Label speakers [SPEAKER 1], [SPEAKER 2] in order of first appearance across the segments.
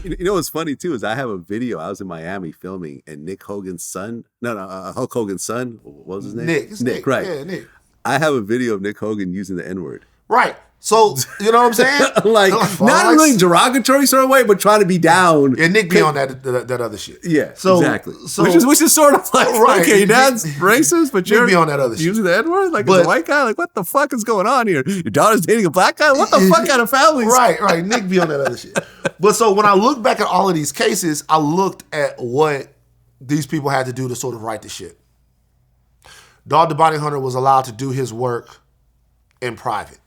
[SPEAKER 1] You know what's funny too is I have a video. I was in Miami filming, and Nick Hogan's son, Hulk Hogan's son, what was his name?
[SPEAKER 2] Nick,
[SPEAKER 1] right?
[SPEAKER 2] Yeah, Nick.
[SPEAKER 1] I have a video of Nick Hogan using the N-word.
[SPEAKER 2] Right. So, you know what I'm saying?
[SPEAKER 1] like, not in a really derogatory sort of way, but trying to be down.
[SPEAKER 2] And Nick be on that other shit.
[SPEAKER 1] Yeah,
[SPEAKER 2] so,
[SPEAKER 1] exactly.
[SPEAKER 2] So,
[SPEAKER 1] which is sort of like,
[SPEAKER 2] right.
[SPEAKER 1] Okay, that's racist, but you're
[SPEAKER 2] be on that other shit.
[SPEAKER 1] Using the N-word? Like, as a white guy? Like, what the fuck is going on here? Your daughter's dating a black guy? What the fuck kind of family?
[SPEAKER 2] Right. Nick be on that other shit. But so when I look back at all of these cases, I looked at what these people had to do to sort of right the shit. Dog the Bounty Hunter was allowed to do his work in private.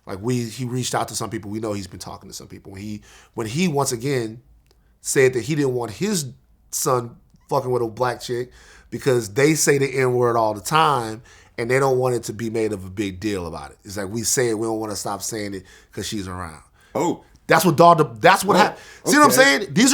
[SPEAKER 2] Like he reached out to some people. We know he's been talking to some people. When he once again said that he didn't want his son fucking with a black chick because they say the N-word all the time and they don't want it to be made of a big deal about it. It's like we say it, we don't want to stop saying it because she's around.
[SPEAKER 1] Oh.
[SPEAKER 2] That's what happened. See what I'm saying? These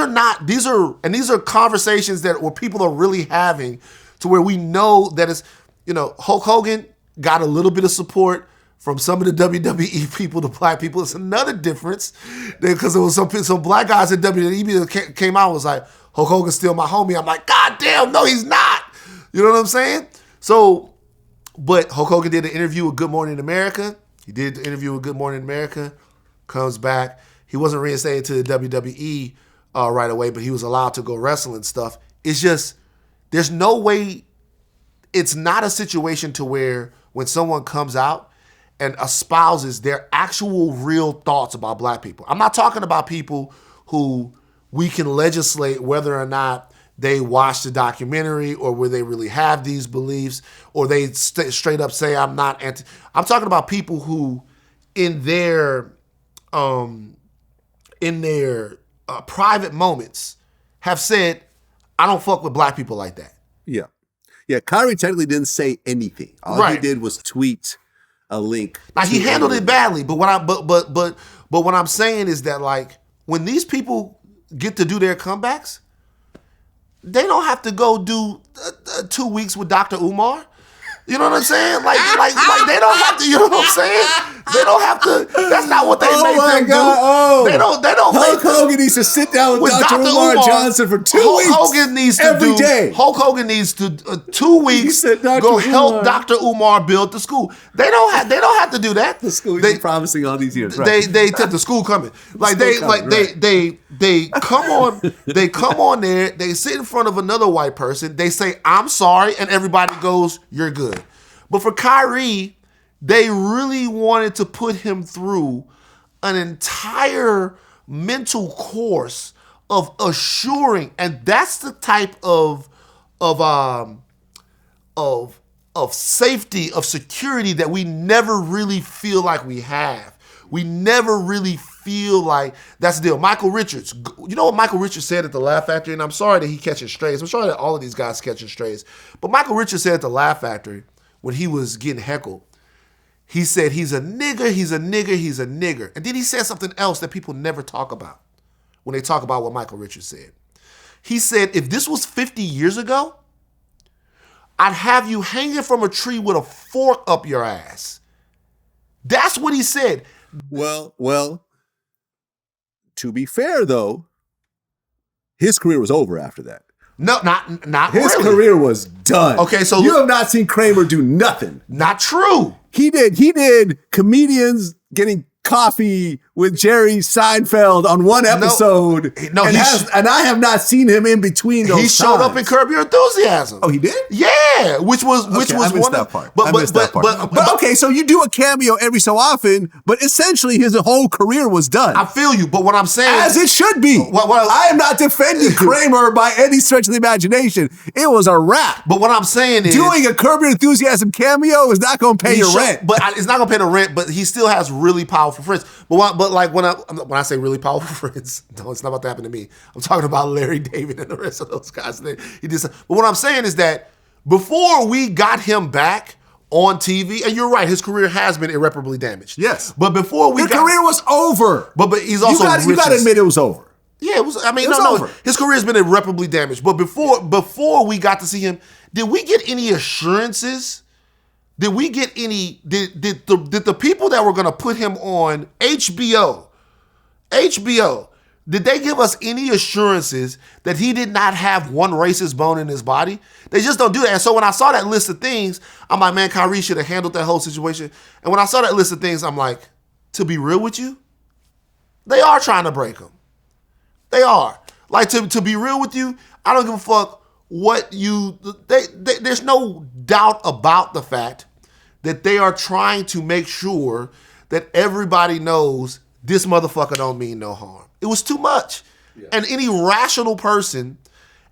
[SPEAKER 2] are conversations where people are really having to where we know that it's, Hulk Hogan got a little bit of support from some of the WWE people to black people. It's another difference because there was some black guys at WWE that came out and was like, Hulk Hogan's still my homie. I'm like, God damn, no, he's not. You know what I'm saying? So, but Hulk Hogan did an interview with Good Morning America. He did the interview with Good Morning America, comes back. He wasn't reinstated to the WWE right away, but he was allowed to go wrestle and stuff. It's just, there's no way, it's not a situation to where when someone comes out and espouses their actual real thoughts about black people. I'm not talking about people who we can legislate whether or not they watched the documentary or where they really have these beliefs or they straight up say I'm not anti. I'm talking about people who in their private moments have said, I don't fuck with black people like that.
[SPEAKER 1] Yeah. Yeah, Kyrie technically didn't say anything. All he did was tweet a link.
[SPEAKER 2] Now he handled it badly, but what I'm saying is that like when these people get to do their comebacks, they don't have to go do 2 weeks with Dr. Umar. You know what I'm saying? Like they don't have to. You know what I'm saying? They don't have to. That's not what they make them do.
[SPEAKER 1] Oh,
[SPEAKER 2] they don't.
[SPEAKER 1] Hulk Hogan needs to sit down with Dr. Umar Johnson for 2 weeks.
[SPEAKER 2] Hogan needs to
[SPEAKER 1] every day.
[SPEAKER 2] Hulk Hogan needs to 2 weeks go help Dr. Umar build the school. They don't have to do that.
[SPEAKER 1] The school he's been promising all these years.
[SPEAKER 2] Right. They took the school coming. Like they come on. They come on there. They sit in front of another white person. They say I'm sorry, and everybody goes, "You're good." But for Kyrie, they really wanted to put him through an entire mental course of assuring, and that's the type of safety, of security that we never really feel like we have. We never really feel like that's the deal. Michael Richards, you know what Michael Richards said at the Laugh Factory? And I'm sorry that he catching strays. I'm sorry that all of these guys catching strays. But Michael Richards said at the Laugh Factory when he was getting heckled, he said, he's a nigger, he's a nigger, he's a nigger. And then he said something else that people never talk about when they talk about what Michael Richards said. He said, if this was 50 years ago, I'd have you hanging from a tree with a fork up your ass. That's what he said.
[SPEAKER 1] Well, to be fair though, his career was over after that.
[SPEAKER 2] No, not
[SPEAKER 1] his
[SPEAKER 2] really.
[SPEAKER 1] His career was done.
[SPEAKER 2] Okay, so
[SPEAKER 1] you have not seen Kramer do nothing.
[SPEAKER 2] Not true.
[SPEAKER 1] He did comedians getting coffee with Jerry Seinfeld on one episode.
[SPEAKER 2] No,
[SPEAKER 1] and I have not seen him in between those.
[SPEAKER 2] He showed up in Curb Your Enthusiasm.
[SPEAKER 1] Oh, he did?
[SPEAKER 2] Yeah, which was
[SPEAKER 1] I missed
[SPEAKER 2] one
[SPEAKER 1] that
[SPEAKER 2] of,
[SPEAKER 1] part.
[SPEAKER 2] But
[SPEAKER 1] okay, so you do a cameo every so often, but essentially his whole career was done.
[SPEAKER 2] I feel you, but what I'm saying,
[SPEAKER 1] as it should be. I am not defending Kramer by any stretch of the imagination. It was a wrap.
[SPEAKER 2] But what I'm saying is,
[SPEAKER 1] doing a Curb Your Enthusiasm cameo is not going to pay your rent.
[SPEAKER 2] But it's not going to pay the rent. But he still has really powerful friends. But like when I say really powerful friends, no, it's not about to happen to me. I'm talking about Larry David and the rest of those guys. But what I'm saying is that before we got him back on TV, and you're right, his career has been irreparably damaged.
[SPEAKER 1] Yes,
[SPEAKER 2] but before
[SPEAKER 1] his career was over.
[SPEAKER 2] But he's also
[SPEAKER 1] you got to admit it was over.
[SPEAKER 2] Yeah, it was. I mean,
[SPEAKER 1] no.
[SPEAKER 2] His career has been irreparably damaged. But before we got to see him, did we get any assurances? Did we get any? Did the people that were going to put him on HBO, Did they give us any assurances that he did not have one racist bone in his body? They just don't do that. And so when I saw that list of things, I'm like, man, Kyrie should have handled that whole situation. And when I saw that list of things, I'm like, to be real with you, they are trying to break him. They are. Like, to be real with you, I don't give a fuck what you... there's no doubt about the fact that they are trying to make sure that everybody knows this motherfucker don't mean no harm. It was too much. Yeah. And any rational person...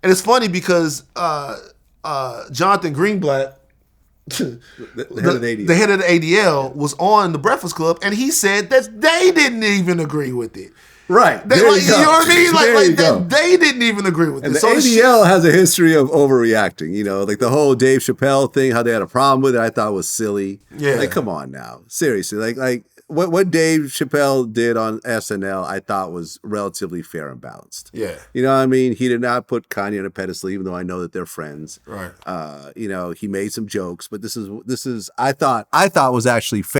[SPEAKER 2] And it's funny because Jonathan Greenblatt, the head of the ADL, was on the Breakfast Club, and he said that they didn't even agree with it.
[SPEAKER 1] Right.
[SPEAKER 2] You know what I mean? They didn't even agree with
[SPEAKER 1] and
[SPEAKER 2] it.
[SPEAKER 1] The ADL has a history of overreacting. You know, like the whole Dave Chappelle thing, how they had a problem with it, I thought was silly. Yeah. Like, come on now. Seriously. Like what Dave Chappelle did on SNL, I thought was relatively fair and balanced.
[SPEAKER 2] Yeah.
[SPEAKER 1] You know what I mean? He did not put Kanye on a pedestal, even though I know that they're friends.
[SPEAKER 2] Right.
[SPEAKER 1] You know, he made some jokes, but this is I thought was actually fair.